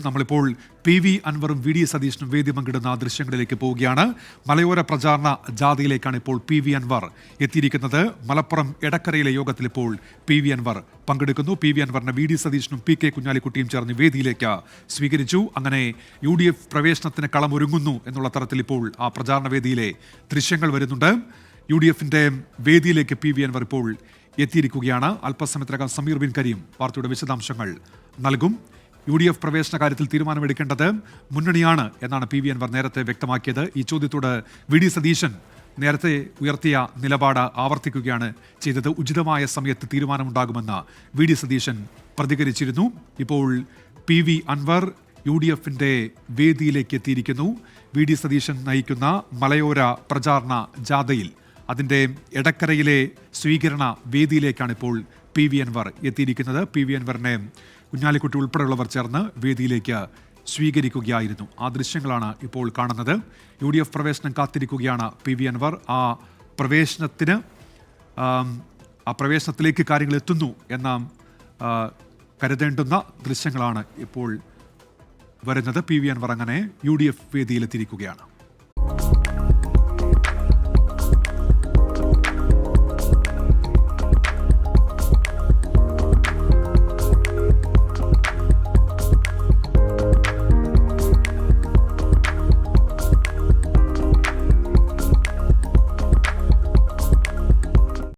നമ്മളിപ്പോൾ PV അൻവറും VD സതീശനും വേദി പങ്കിടുന്ന ദൃശ്യങ്ങളിലേക്ക് പോവുകയാണ്. മലയോര പ്രചാരണ ജാഥയിലേക്കാണ് ഇപ്പോൾ PV അൻവർ എത്തിയിരിക്കുന്നത്. മലപ്പുറം എടക്കരയിലെ യോഗത്തിൽ ഇപ്പോൾ PV അൻവർ പങ്കെടുക്കുന്നു. PV അൻവറിനെ VD സതീശനും PK കുഞ്ഞാലിക്കുട്ടിയും ചേർന്ന് വേദിയിലേക്ക് സ്വീകരിച്ചു. അങ്ങനെ UDF പ്രവേശനത്തിന് കളമൊരുങ്ങുന്നു എന്നുള്ള തരത്തിൽ ഇപ്പോൾ ആ പ്രചാരണ വേദിയിലെ ദൃശ്യങ്ങൾ വരുന്നുണ്ട്. UDFന്റെ വേദിയിലേക്ക് PV അൻവർ ഇപ്പോൾ എത്തിയിരിക്കുകയാണ്. അല്പസമയത്തിനകം സമീർ ബിൻ കരീം വാർത്തയുടെ വിശദാംശങ്ങൾ നൽകും. UDF പ്രവേശന കാര്യത്തിൽ തീരുമാനമെടുക്കേണ്ടത് മുന്നണിയാണ് എന്നാണ് PV അൻവർ നേരത്തെ വ്യക്തമാക്കിയത്. ഈ ചോദ്യത്തോട് VD സതീശൻ നേരത്തെ ഉയർത്തിയ നിലപാട് ആവർത്തിക്കുകയാണ് ചെയ്തത്. ഉചിതമായ സമയത്ത് തീരുമാനമുണ്ടാകുമെന്ന് VD സതീശൻ പ്രതികരിച്ചിരുന്നു. ഇപ്പോൾ PV അൻവർ UDFന്റെ വേദിയിലേക്ക് എത്തിയിരിക്കുന്നു. VD സതീശൻ നയിക്കുന്ന മലയോര പ്രചാരണ ജാഥയിൽ അതിൻ്റെ എടക്കരയിലെ സ്വീകരണ വേദിയിലേക്കാണ് ഇപ്പോൾ PV അൻവർ എത്തിയിരിക്കുന്നത്. PV അൻവറിനെ കുഞ്ഞാലിക്കുട്ടി ഉൾപ്പെടെയുള്ളവർ ചേർന്ന് വേദിയിലേക്ക് സ്വീകരിക്കുകയായിരുന്നു. ആ ദൃശ്യങ്ങളാണ് ഇപ്പോൾ കാണുന്നത്. UDF പ്രവേശനം കാത്തിരിക്കുകയാണ് PV അൻവർ. ആ പ്രവേശനത്തിലേക്ക് കാര്യങ്ങൾ എത്തുന്നു എന്ന കരുതേണ്ടുന്ന ദൃശ്യങ്ങളാണ് ഇപ്പോൾ വരുന്നത്. PV അൻവർ അങ്ങനെ UDF വേദിയിലെത്തിയിരിക്കുകയാണ്.